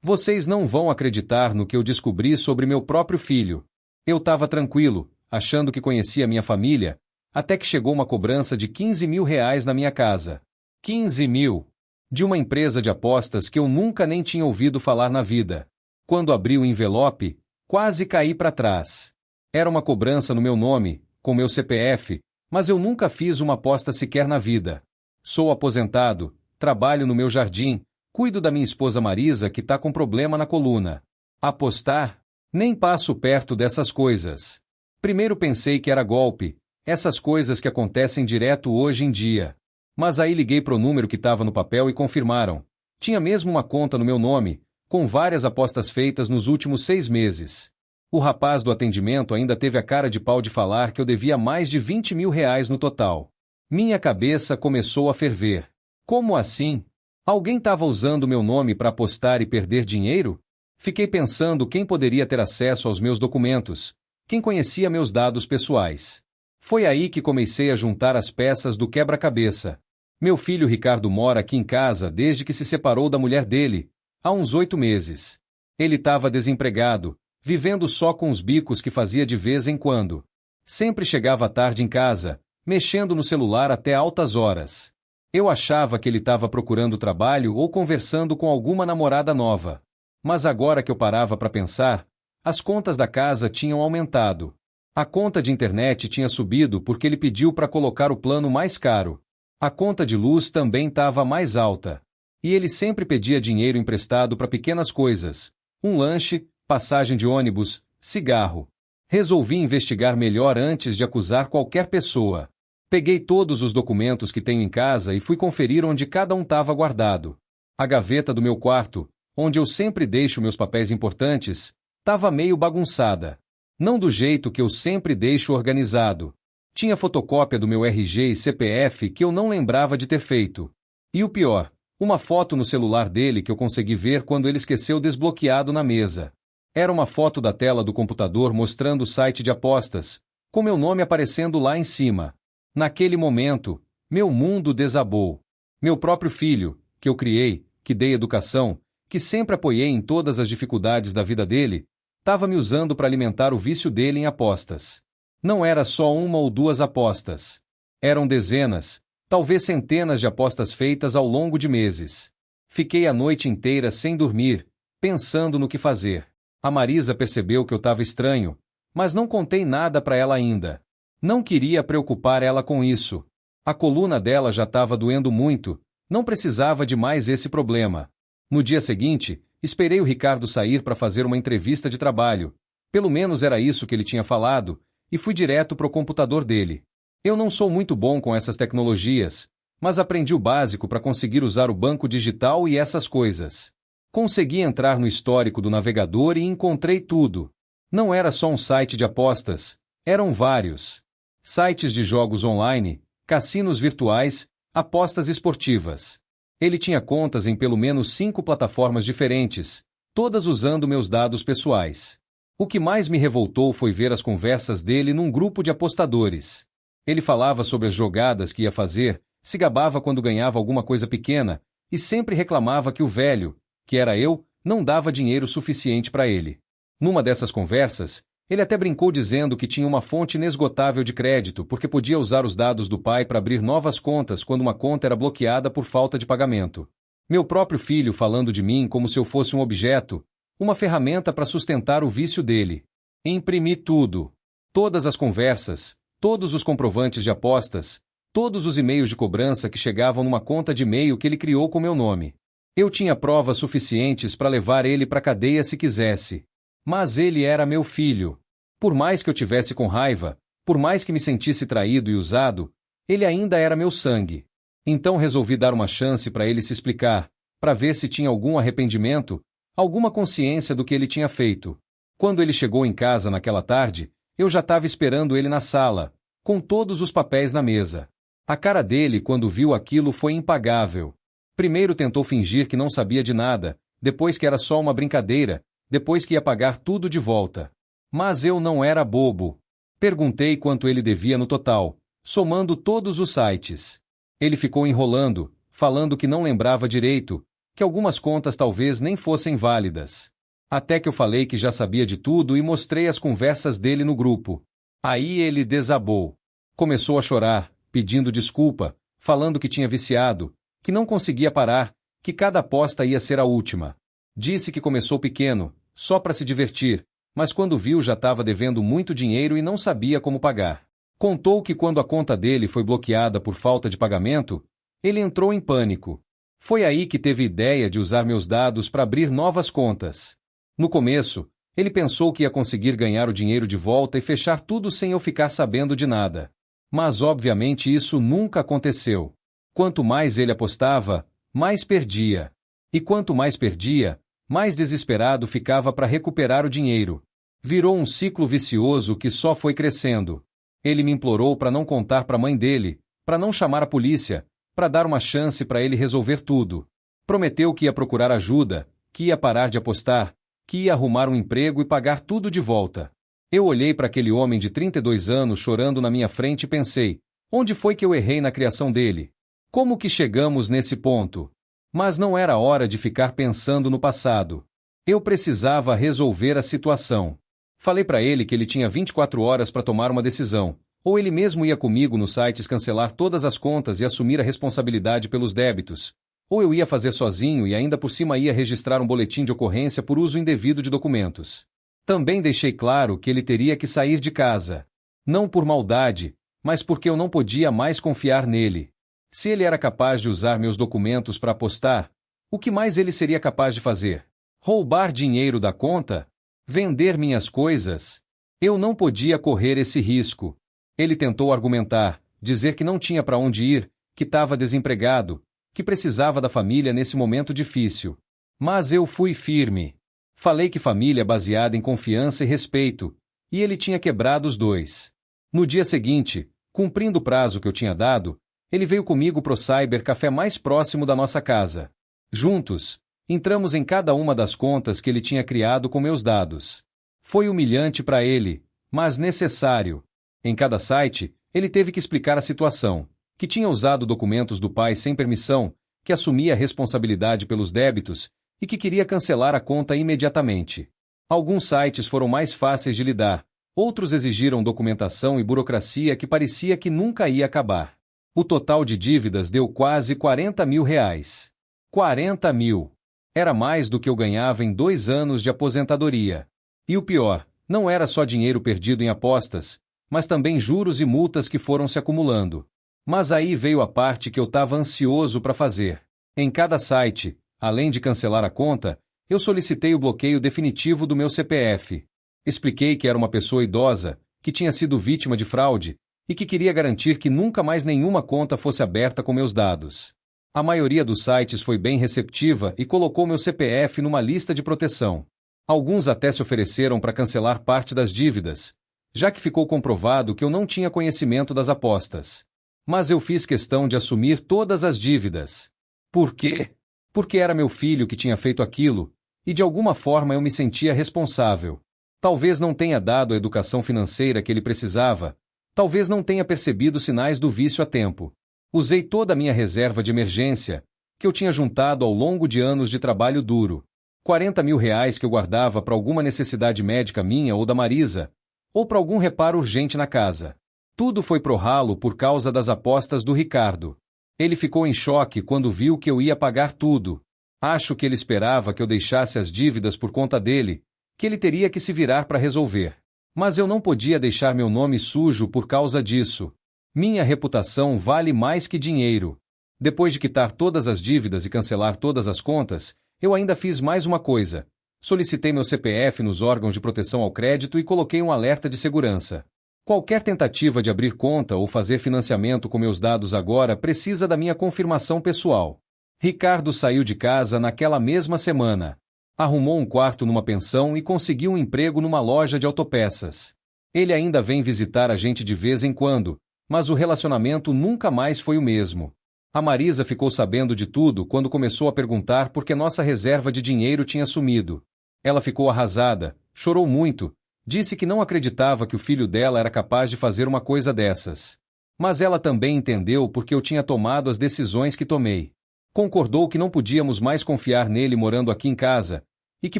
Vocês não vão acreditar no que eu descobri sobre meu próprio filho. Eu estava tranquilo, achando que conhecia minha família, até que chegou uma cobrança de 15 mil reais na minha casa. 15 mil! De uma empresa de apostas que eu nunca nem tinha ouvido falar na vida. Quando abri o envelope, quase caí para trás. Era uma cobrança no meu nome, com meu CPF, mas eu nunca fiz uma aposta sequer na vida. Sou aposentado, trabalho no meu jardim, cuido da minha esposa Marisa que tá com problema na coluna. Apostar? Nem passo perto dessas coisas. Primeiro pensei que era golpe, essas coisas que acontecem direto hoje em dia. Mas aí liguei pro número que estava no papel e confirmaram. Tinha mesmo uma conta no meu nome, com várias apostas feitas nos últimos 6 meses. O rapaz do atendimento ainda teve a cara de pau de falar que eu devia mais de 20 mil reais no total. Minha cabeça começou a ferver. Como assim? Alguém estava usando meu nome para apostar e perder dinheiro? Fiquei pensando quem poderia ter acesso aos meus documentos, quem conhecia meus dados pessoais. Foi aí que comecei a juntar as peças do quebra-cabeça. Meu filho Ricardo mora aqui em casa desde que se separou da mulher dele, há uns 8 meses. Ele estava desempregado, vivendo só com os bicos que fazia de vez em quando. Sempre chegava tarde em casa, mexendo no celular até altas horas. Eu achava que ele estava procurando trabalho ou conversando com alguma namorada nova. Mas agora que eu parava para pensar, as contas da casa tinham aumentado. A conta de internet tinha subido porque ele pediu para colocar o plano mais caro. A conta de luz também estava mais alta. E ele sempre pedia dinheiro emprestado para pequenas coisas. Um lanche, passagem de ônibus, cigarro. Resolvi investigar melhor antes de acusar qualquer pessoa. Peguei todos os documentos que tenho em casa e fui conferir onde cada um estava guardado. A gaveta do meu quarto, onde eu sempre deixo meus papéis importantes, estava meio bagunçada. Não do jeito que eu sempre deixo organizado. Tinha fotocópia do meu RG e CPF que eu não lembrava de ter feito. E o pior, uma foto no celular dele que eu consegui ver quando ele esqueceu desbloqueado na mesa. Era uma foto da tela do computador mostrando o site de apostas, com meu nome aparecendo lá em cima. Naquele momento, meu mundo desabou. Meu próprio filho, que eu criei, que dei educação, que sempre apoiei em todas as dificuldades da vida dele, estava me usando para alimentar o vício dele em apostas. Não era só uma ou duas apostas. Eram dezenas, talvez centenas de apostas feitas ao longo de meses. Fiquei a noite inteira sem dormir, pensando no que fazer. A Marisa percebeu que eu estava estranho, mas não contei nada para ela ainda. Não queria preocupar ela com isso. A coluna dela já estava doendo muito, não precisava de mais esse problema. No dia seguinte, esperei o Ricardo sair para fazer uma entrevista de trabalho. Pelo menos era isso que ele tinha falado, e fui direto para o computador dele. Eu não sou muito bom com essas tecnologias, mas aprendi o básico para conseguir usar o banco digital e essas coisas. Consegui entrar no histórico do navegador e encontrei tudo. Não era só um site de apostas, eram vários. Sites de jogos online, cassinos virtuais, apostas esportivas. Ele tinha contas em pelo menos 5 plataformas diferentes, todas usando meus dados pessoais. O que mais me revoltou foi ver as conversas dele num grupo de apostadores. Ele falava sobre as jogadas que ia fazer, se gabava quando ganhava alguma coisa pequena, e sempre reclamava que o velho, que era eu, não dava dinheiro suficiente para ele. Numa dessas conversas, ele até brincou dizendo que tinha uma fonte inesgotável de crédito porque podia usar os dados do pai para abrir novas contas quando uma conta era bloqueada por falta de pagamento. Meu próprio filho falando de mim como se eu fosse um objeto, uma ferramenta para sustentar o vício dele. Imprimi tudo. Todas as conversas, todos os comprovantes de apostas, todos os e-mails de cobrança que chegavam numa conta de e-mail que ele criou com meu nome. Eu tinha provas suficientes para levar ele para a cadeia se quisesse. Mas ele era meu filho. Por mais que eu tivesse com raiva, por mais que me sentisse traído e usado, ele ainda era meu sangue. Então resolvi dar uma chance para ele se explicar, para ver se tinha algum arrependimento, alguma consciência do que ele tinha feito. Quando ele chegou em casa naquela tarde, eu já estava esperando ele na sala, com todos os papéis na mesa. A cara dele quando viu aquilo foi impagável. Primeiro tentou fingir que não sabia de nada, depois que era só uma brincadeira, depois que ia pagar tudo de volta. Mas eu não era bobo. Perguntei quanto ele devia no total, somando todos os sites. Ele ficou enrolando, falando que não lembrava direito, que algumas contas talvez nem fossem válidas. Até que eu falei que já sabia de tudo e mostrei as conversas dele no grupo. Aí ele desabou. Começou a chorar, pedindo desculpa, falando que tinha viciado, que não conseguia parar, que cada aposta ia ser a última. Disse que começou pequeno, só para se divertir, mas quando viu já estava devendo muito dinheiro e não sabia como pagar. Contou que quando a conta dele foi bloqueada por falta de pagamento, ele entrou em pânico. Foi aí que teve ideia de usar meus dados para abrir novas contas. No começo, ele pensou que ia conseguir ganhar o dinheiro de volta e fechar tudo sem eu ficar sabendo de nada. Mas obviamente isso nunca aconteceu. Quanto mais ele apostava, mais perdia. E quanto mais perdia, mais desesperado ficava para recuperar o dinheiro. Virou um ciclo vicioso que só foi crescendo. Ele me implorou para não contar para a mãe dele, para não chamar a polícia, para dar uma chance para ele resolver tudo. Prometeu que ia procurar ajuda, que ia parar de apostar, que ia arrumar um emprego e pagar tudo de volta. Eu olhei para aquele homem de 32 anos chorando na minha frente e pensei, onde foi que eu errei na criação dele? Como que chegamos nesse ponto? Mas não era hora de ficar pensando no passado. Eu precisava resolver a situação. Falei para ele que ele tinha 24 horas para tomar uma decisão, ou ele mesmo ia comigo nos sites cancelar todas as contas e assumir a responsabilidade pelos débitos, ou eu ia fazer sozinho e ainda por cima ia registrar um boletim de ocorrência por uso indevido de documentos. Também deixei claro que ele teria que sair de casa. Não por maldade, mas porque eu não podia mais confiar nele. Se ele era capaz de usar meus documentos para apostar, o que mais ele seria capaz de fazer? Roubar dinheiro da conta? Vender minhas coisas? Eu não podia correr esse risco. Ele tentou argumentar, dizer que não tinha para onde ir, que estava desempregado, que precisava da família nesse momento difícil. Mas eu fui firme. Falei que família é baseada em confiança e respeito, e ele tinha quebrado os dois. No dia seguinte, cumprindo o prazo que eu tinha dado, ele veio comigo pro cybercafé mais próximo da nossa casa. Juntos, entramos em cada uma das contas que ele tinha criado com meus dados. Foi humilhante para ele, mas necessário. Em cada site, ele teve que explicar a situação, que tinha usado documentos do pai sem permissão, que assumia a responsabilidade pelos débitos e que queria cancelar a conta imediatamente. Alguns sites foram mais fáceis de lidar, outros exigiram documentação e burocracia que parecia que nunca ia acabar. O total de dívidas deu quase 40 mil reais. 40 mil! Era mais do que eu ganhava em 2 anos de aposentadoria. E o pior, não era só dinheiro perdido em apostas, mas também juros e multas que foram se acumulando. Mas aí veio a parte que eu estava ansioso para fazer. Em cada site, além de cancelar a conta, eu solicitei o bloqueio definitivo do meu CPF. Expliquei que era uma pessoa idosa, que tinha sido vítima de fraude, e que queria garantir que nunca mais nenhuma conta fosse aberta com meus dados. A maioria dos sites foi bem receptiva e colocou meu CPF numa lista de proteção. Alguns até se ofereceram para cancelar parte das dívidas, já que ficou comprovado que eu não tinha conhecimento das apostas. Mas eu fiz questão de assumir todas as dívidas. Por quê? Porque era meu filho que tinha feito aquilo, e de alguma forma eu me sentia responsável. Talvez não tenha dado a educação financeira que ele precisava, talvez não tenha percebido sinais do vício a tempo. Usei toda a minha reserva de emergência, que eu tinha juntado ao longo de anos de trabalho duro. 40 mil reais que eu guardava para alguma necessidade médica minha ou da Marisa, ou para algum reparo urgente na casa. Tudo foi pro ralo por causa das apostas do Ricardo. Ele ficou em choque quando viu que eu ia pagar tudo. Acho que ele esperava que eu deixasse as dívidas por conta dele, que ele teria que se virar para resolver. Mas eu não podia deixar meu nome sujo por causa disso. Minha reputação vale mais que dinheiro. Depois de quitar todas as dívidas e cancelar todas as contas, eu ainda fiz mais uma coisa. Solicitei meu CPF nos órgãos de proteção ao crédito e coloquei um alerta de segurança. Qualquer tentativa de abrir conta ou fazer financiamento com meus dados agora precisa da minha confirmação pessoal. Ricardo saiu de casa naquela mesma semana. Arrumou um quarto numa pensão e conseguiu um emprego numa loja de autopeças. Ele ainda vem visitar a gente de vez em quando, mas o relacionamento nunca mais foi o mesmo. A Marisa ficou sabendo de tudo quando começou a perguntar por que nossa reserva de dinheiro tinha sumido. Ela ficou arrasada, chorou muito, disse que não acreditava que o filho dela era capaz de fazer uma coisa dessas. Mas ela também entendeu porque eu tinha tomado as decisões que tomei. Concordou que não podíamos mais confiar nele morando aqui em casa, e que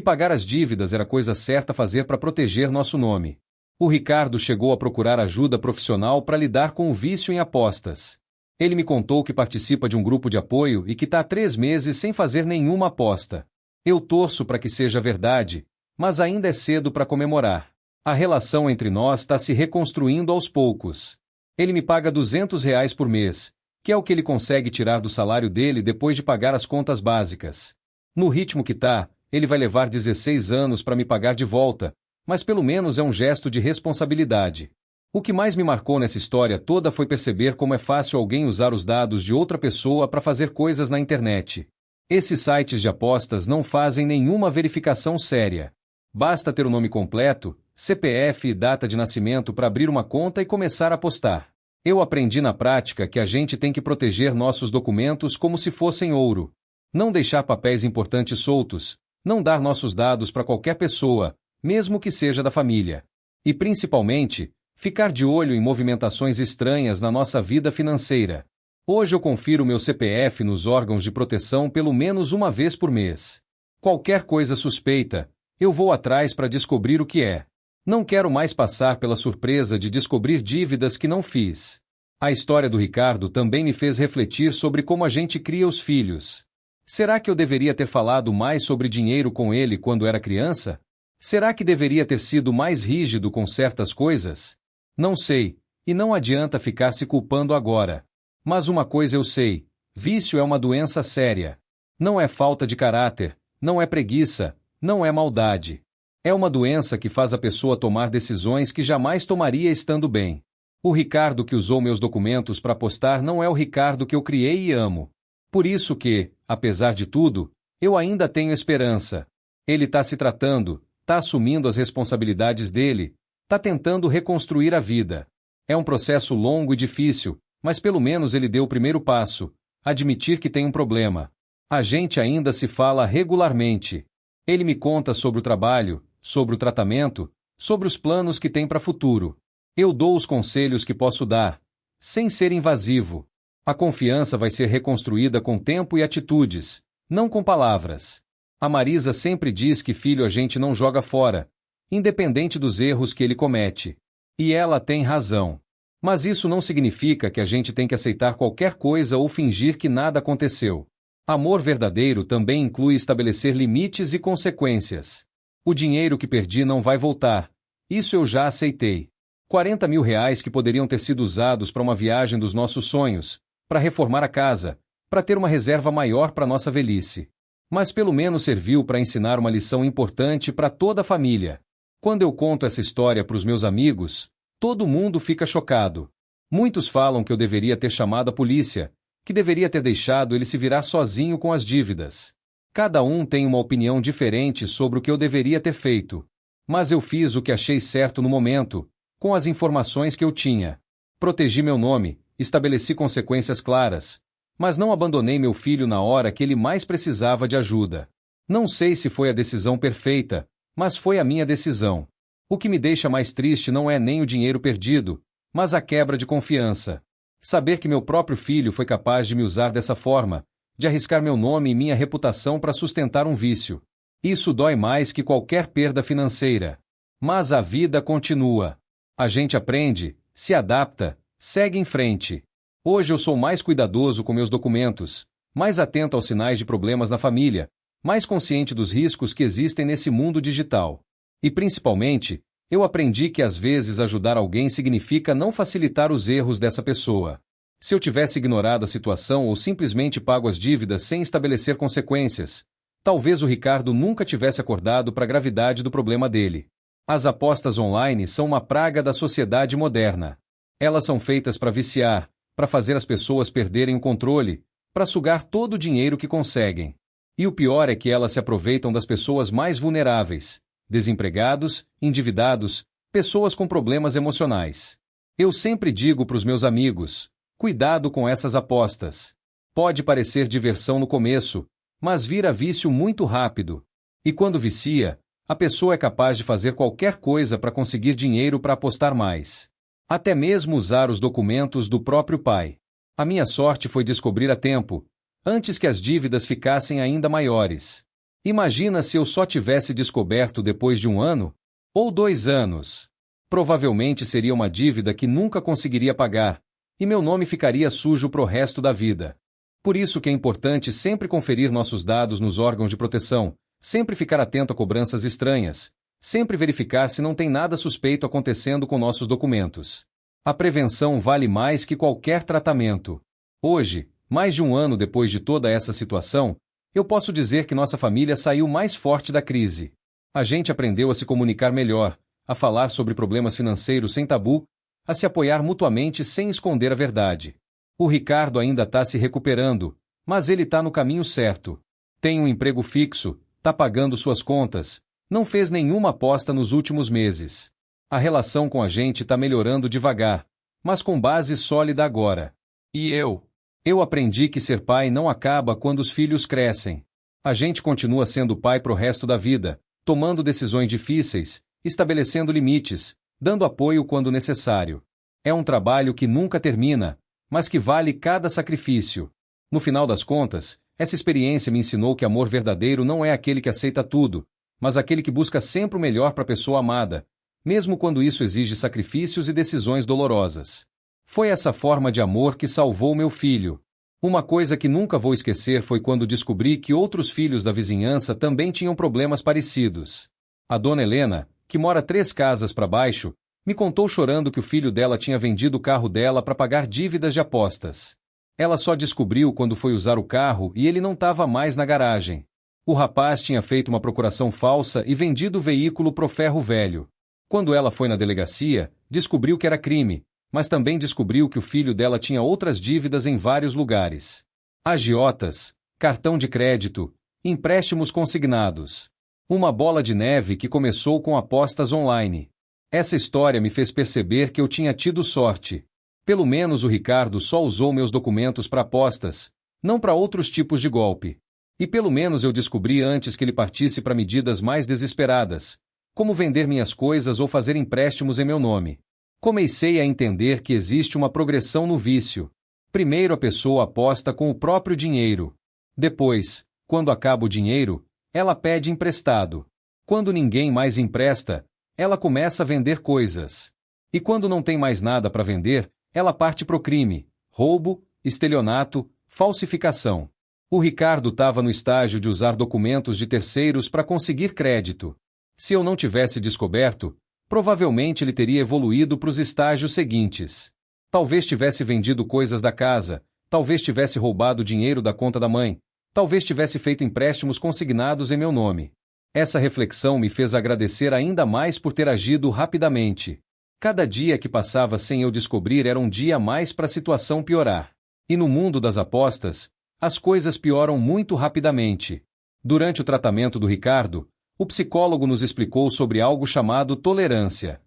pagar as dívidas era a coisa certa a fazer para proteger nosso nome. O Ricardo chegou a procurar ajuda profissional para lidar com o vício em apostas. Ele me contou que participa de um grupo de apoio e que está há 3 meses sem fazer nenhuma aposta. Eu torço para que seja verdade, mas ainda é cedo para comemorar. A relação entre nós está se reconstruindo aos poucos. Ele me paga R$ 200 por mês, que é o que ele consegue tirar do salário dele depois de pagar as contas básicas. No ritmo que tá, ele vai levar 16 anos para me pagar de volta, mas pelo menos é um gesto de responsabilidade. O que mais me marcou nessa história toda foi perceber como é fácil alguém usar os dados de outra pessoa para fazer coisas na internet. Esses sites de apostas não fazem nenhuma verificação séria. Basta ter o nome completo, CPF e data de nascimento para abrir uma conta e começar a apostar. Eu aprendi na prática que a gente tem que proteger nossos documentos como se fossem ouro. Não deixar papéis importantes soltos, não dar nossos dados para qualquer pessoa, mesmo que seja da família. E principalmente, ficar de olho em movimentações estranhas na nossa vida financeira. Hoje eu confiro meu CPF nos órgãos de proteção pelo menos uma vez por mês. Qualquer coisa suspeita, eu vou atrás para descobrir o que é. Não quero mais passar pela surpresa de descobrir dívidas que não fiz. A história do Ricardo também me fez refletir sobre como a gente cria os filhos. Será que eu deveria ter falado mais sobre dinheiro com ele quando era criança? Será que deveria ter sido mais rígido com certas coisas? Não sei, e não adianta ficar se culpando agora. Mas uma coisa eu sei: vício é uma doença séria. Não é falta de caráter, não é preguiça, não é maldade. É uma doença que faz a pessoa tomar decisões que jamais tomaria estando bem. O Ricardo que usou meus documentos para apostar não é o Ricardo que eu criei e amo. Por isso que, apesar de tudo, eu ainda tenho esperança. Ele está se tratando, está assumindo as responsabilidades dele, está tentando reconstruir a vida. É um processo longo e difícil, mas pelo menos ele deu o primeiro passo, admitir que tem um problema. A gente ainda se fala regularmente. Ele me conta sobre o trabalho, sobre o tratamento, sobre os planos que tem para o futuro. Eu dou os conselhos que posso dar, sem ser invasivo. A confiança vai ser reconstruída com tempo e atitudes, não com palavras. A Marisa sempre diz que filho a gente não joga fora, independente dos erros que ele comete. E ela tem razão. Mas isso não significa que a gente tem que aceitar qualquer coisa ou fingir que nada aconteceu. Amor verdadeiro também inclui estabelecer limites e consequências. O dinheiro que perdi não vai voltar. Isso eu já aceitei. R$ 40 mil que poderiam ter sido usados para uma viagem dos nossos sonhos, para reformar a casa, para ter uma reserva maior para nossa velhice. Mas pelo menos serviu para ensinar uma lição importante para toda a família. Quando eu conto essa história para os meus amigos, todo mundo fica chocado. Muitos falam que eu deveria ter chamado a polícia, que deveria ter deixado ele se virar sozinho com as dívidas. Cada um tem uma opinião diferente sobre o que eu deveria ter feito. Mas eu fiz o que achei certo no momento, com as informações que eu tinha. Protegi meu nome, estabeleci consequências claras, mas não abandonei meu filho na hora que ele mais precisava de ajuda. Não sei se foi a decisão perfeita, mas foi a minha decisão. O que me deixa mais triste não é nem o dinheiro perdido, mas a quebra de confiança. Saber que meu próprio filho foi capaz de me usar dessa forma, de arriscar meu nome e minha reputação para sustentar um vício. Isso dói mais que qualquer perda financeira. Mas a vida continua. A gente aprende, se adapta, segue em frente. Hoje eu sou mais cuidadoso com meus documentos, mais atento aos sinais de problemas na família, mais consciente dos riscos que existem nesse mundo digital. E principalmente, eu aprendi que às vezes ajudar alguém significa não facilitar os erros dessa pessoa. Se eu tivesse ignorado a situação ou simplesmente pago as dívidas sem estabelecer consequências, talvez o Ricardo nunca tivesse acordado para a gravidade do problema dele. As apostas online são uma praga da sociedade moderna. Elas são feitas para viciar, para fazer as pessoas perderem o controle, para sugar todo o dinheiro que conseguem. E o pior é que elas se aproveitam das pessoas mais vulneráveis, desempregados, endividados, pessoas com problemas emocionais. Eu sempre digo para os meus amigos: cuidado com essas apostas. Pode parecer diversão no começo, mas vira vício muito rápido. E quando vicia, a pessoa é capaz de fazer qualquer coisa para conseguir dinheiro para apostar mais. Até mesmo usar os documentos do próprio pai. A minha sorte foi descobrir a tempo, antes que as dívidas ficassem ainda maiores. Imagina se eu só tivesse descoberto depois de 1 ano? Ou 2 anos? Provavelmente seria uma dívida que nunca conseguiria pagar, e meu nome ficaria sujo pro resto da vida. Por isso que é importante sempre conferir nossos dados nos órgãos de proteção, sempre ficar atento a cobranças estranhas, sempre verificar se não tem nada suspeito acontecendo com nossos documentos. A prevenção vale mais que qualquer tratamento. Hoje, mais de 1 ano depois de toda essa situação, eu posso dizer que nossa família saiu mais forte da crise. A gente aprendeu a se comunicar melhor, a falar sobre problemas financeiros sem tabu, a se apoiar mutuamente sem esconder a verdade. O Ricardo ainda está se recuperando, mas ele está no caminho certo. Tem um emprego fixo, está pagando suas contas, não fez nenhuma aposta nos últimos meses. A relação com a gente está melhorando devagar, mas com base sólida agora. E eu? Eu aprendi que ser pai não acaba quando os filhos crescem. A gente continua sendo pai pro resto da vida, tomando decisões difíceis, estabelecendo limites, dando apoio quando necessário. É um trabalho que nunca termina, mas que vale cada sacrifício. No final das contas, essa experiência me ensinou que amor verdadeiro não é aquele que aceita tudo, mas aquele que busca sempre o melhor para a pessoa amada, mesmo quando isso exige sacrifícios e decisões dolorosas. Foi essa forma de amor que salvou meu filho. Uma coisa que nunca vou esquecer foi quando descobri que outros filhos da vizinhança também tinham problemas parecidos. A dona Helena, que mora 3 casas para baixo, me contou chorando que o filho dela tinha vendido o carro dela para pagar dívidas de apostas. Ela só descobriu quando foi usar o carro e ele não estava mais na garagem. O rapaz tinha feito uma procuração falsa e vendido o veículo pro ferro velho. Quando ela foi na delegacia, descobriu que era crime, mas também descobriu que o filho dela tinha outras dívidas em vários lugares. Agiotas, cartão de crédito, empréstimos consignados. Uma bola de neve que começou com apostas online. Essa história me fez perceber que eu tinha tido sorte. Pelo menos o Ricardo só usou meus documentos para apostas, não para outros tipos de golpe. E pelo menos eu descobri antes que ele partisse para medidas mais desesperadas, como vender minhas coisas ou fazer empréstimos em meu nome. Comecei a entender que existe uma progressão no vício. Primeiro a pessoa aposta com o próprio dinheiro. Depois, quando acaba o dinheiro, ela pede emprestado. Quando ninguém mais empresta, ela começa a vender coisas. E quando não tem mais nada para vender, ela parte pro crime, roubo, estelionato, falsificação. O Ricardo estava no estágio de usar documentos de terceiros para conseguir crédito. Se eu não tivesse descoberto, provavelmente ele teria evoluído para os estágios seguintes. Talvez tivesse vendido coisas da casa, talvez tivesse roubado dinheiro da conta da mãe, talvez tivesse feito empréstimos consignados em meu nome. Essa reflexão me fez agradecer ainda mais por ter agido rapidamente. Cada dia que passava sem eu descobrir era um dia a mais para a situação piorar. E no mundo das apostas, as coisas pioram muito rapidamente. Durante o tratamento do Ricardo, o psicólogo nos explicou sobre algo chamado tolerância.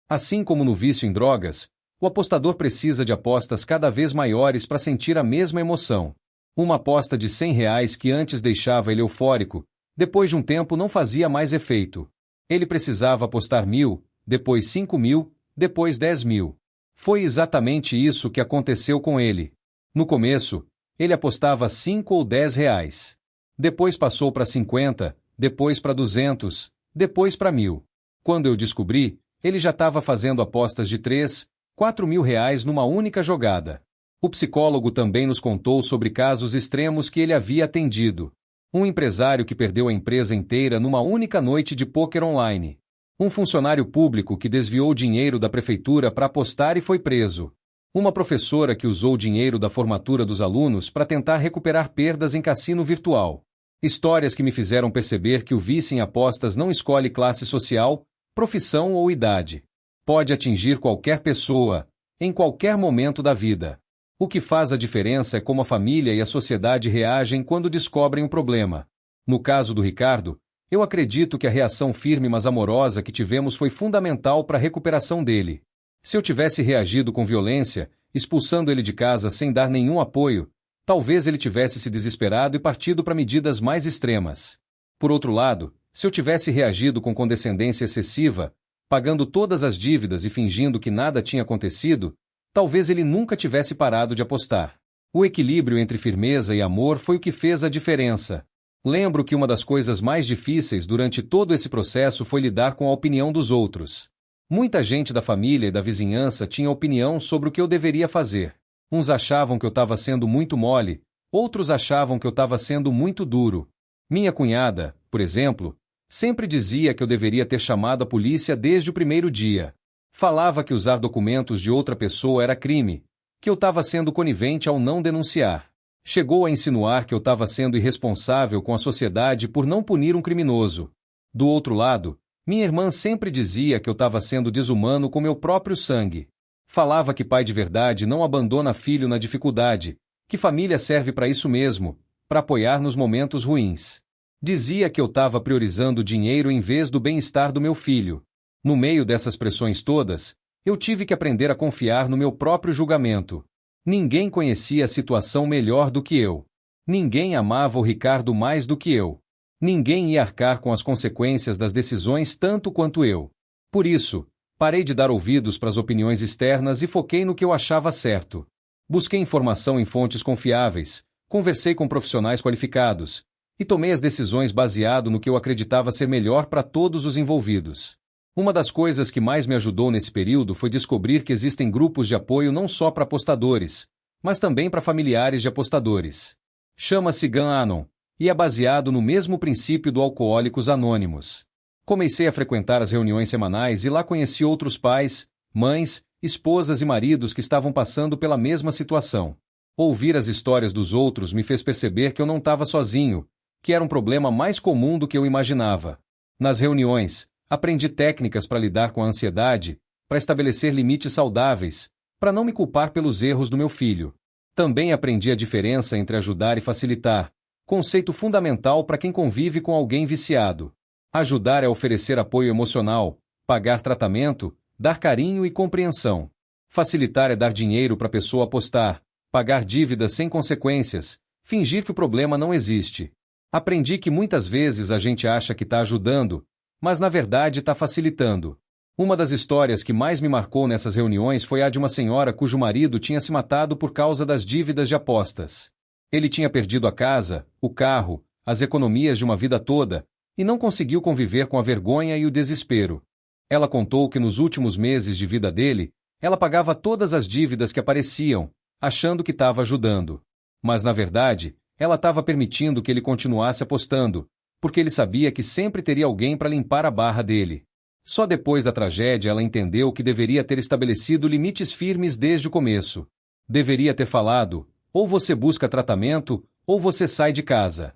Assim como no vício em drogas, o apostador precisa de apostas cada vez maiores para sentir a mesma emoção. Uma aposta de R$ 100 que antes deixava ele eufórico, depois de um tempo não fazia mais efeito. Ele precisava apostar 1.000, depois 5.000, depois 10.000. Foi exatamente isso que aconteceu com ele. No começo, ele apostava 5 ou 10 reais. Depois passou para 50, depois para 200, depois para 1.000. Quando eu descobri, ele já estava fazendo apostas de 3, 4 mil reais numa única jogada. O psicólogo também nos contou sobre casos extremos que ele havia atendido. Um empresário que perdeu a empresa inteira numa única noite de pôquer online. Um funcionário público que desviou dinheiro da prefeitura para apostar e foi preso. Uma professora que usou o dinheiro da formatura dos alunos para tentar recuperar perdas em cassino virtual. Histórias que me fizeram perceber que o vício em apostas não escolhe classe social, profissão ou idade. Pode atingir qualquer pessoa, em qualquer momento da vida. O que faz a diferença é como a família e a sociedade reagem quando descobrem o problema. No caso do Ricardo, eu acredito que a reação firme mas amorosa que tivemos foi fundamental para a recuperação dele. Se eu tivesse reagido com violência, expulsando ele de casa sem dar nenhum apoio, talvez ele tivesse se desesperado e partido para medidas mais extremas. Por outro lado, se eu tivesse reagido com condescendência excessiva, pagando todas as dívidas e fingindo que nada tinha acontecido, talvez ele nunca tivesse parado de apostar. O equilíbrio entre firmeza e amor foi o que fez a diferença. Lembro que uma das coisas mais difíceis durante todo esse processo foi lidar com a opinião dos outros. Muita gente da família e da vizinhança tinha opinião sobre o que eu deveria fazer. Uns achavam que eu estava sendo muito mole, outros achavam que eu estava sendo muito duro. Minha cunhada, por exemplo, sempre dizia que eu deveria ter chamado a polícia desde o primeiro dia. Falava que usar documentos de outra pessoa era crime, que eu estava sendo conivente ao não denunciar. Chegou a insinuar que eu estava sendo irresponsável com a sociedade por não punir um criminoso. Do outro lado, minha irmã sempre dizia que eu estava sendo desumano com meu próprio sangue. Falava que pai de verdade não abandona filho na dificuldade, que família serve para isso mesmo, para apoiar nos momentos ruins. Dizia que eu estava priorizando dinheiro em vez do bem-estar do meu filho. No meio dessas pressões todas, eu tive que aprender a confiar no meu próprio julgamento. Ninguém conhecia a situação melhor do que eu. Ninguém amava o Ricardo mais do que eu. Ninguém ia arcar com as consequências das decisões tanto quanto eu. Por isso, parei de dar ouvidos para as opiniões externas e foquei no que eu achava certo. Busquei informação em fontes confiáveis, conversei com profissionais qualificados, e tomei as decisões baseado no que eu acreditava ser melhor para todos os envolvidos. Uma das coisas que mais me ajudou nesse período foi descobrir que existem grupos de apoio não só para apostadores, mas também para familiares de apostadores. Chama-se GAN-Anon, e é baseado no mesmo princípio do Alcoólicos Anônimos. Comecei a frequentar as reuniões semanais e lá conheci outros pais, mães, esposas e maridos que estavam passando pela mesma situação. Ouvir as histórias dos outros me fez perceber que eu não estava sozinho, que era um problema mais comum do que eu imaginava. Nas reuniões, aprendi técnicas para lidar com a ansiedade, para estabelecer limites saudáveis, para não me culpar pelos erros do meu filho. Também aprendi a diferença entre ajudar e facilitar, conceito fundamental para quem convive com alguém viciado. Ajudar é oferecer apoio emocional, pagar tratamento, dar carinho e compreensão. Facilitar é dar dinheiro para a pessoa apostar, pagar dívidas sem consequências, fingir que o problema não existe. Aprendi que muitas vezes a gente acha que está ajudando, mas na verdade está facilitando. Uma das histórias que mais me marcou nessas reuniões foi a de uma senhora cujo marido tinha se matado por causa das dívidas de apostas. Ele tinha perdido a casa, o carro, as economias de uma vida toda, e não conseguiu conviver com a vergonha e o desespero. Ela contou que nos últimos meses de vida dele, ela pagava todas as dívidas que apareciam, achando que estava ajudando. Mas na verdade, ela estava permitindo que ele continuasse apostando, porque ele sabia que sempre teria alguém para limpar a barra dele. Só depois da tragédia ela entendeu que deveria ter estabelecido limites firmes desde o começo. Deveria ter falado, ou você busca tratamento, ou você sai de casa.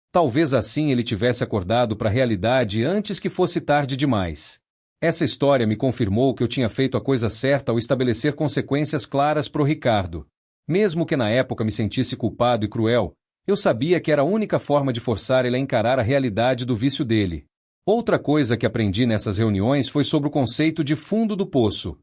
Talvez assim ele tivesse acordado para a realidade antes que fosse tarde demais. Essa história me confirmou que eu tinha feito a coisa certa ao estabelecer consequências claras pro Ricardo. Mesmo que na época me sentisse culpado e cruel, eu sabia que era a única forma de forçar ele a encarar a realidade do vício dele. Outra coisa que aprendi nessas reuniões foi sobre o conceito de fundo do poço.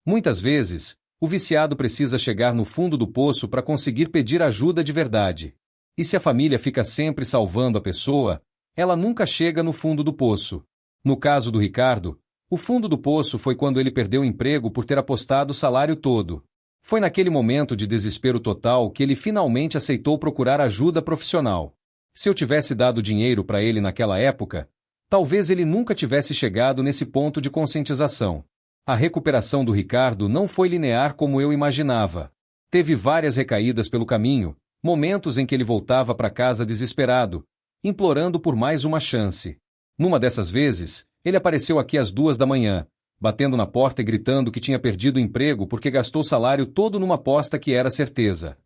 Muitas vezes, o viciado precisa chegar no fundo do poço para conseguir pedir ajuda de verdade. E se a família fica sempre salvando a pessoa, ela nunca chega no fundo do poço. No caso do Ricardo, o fundo do poço foi quando ele perdeu o emprego por ter apostado o salário todo. Foi naquele momento de desespero total que ele finalmente aceitou procurar ajuda profissional. Se eu tivesse dado dinheiro para ele naquela época, talvez ele nunca tivesse chegado nesse ponto de conscientização. A recuperação do Ricardo não foi linear como eu imaginava. Teve várias recaídas pelo caminho, momentos em que ele voltava para casa desesperado, implorando por mais uma chance. Numa dessas vezes, ele apareceu aqui às 2 da manhã, batendo na porta e gritando que tinha perdido o emprego porque gastou o salário todo numa aposta que era certeza.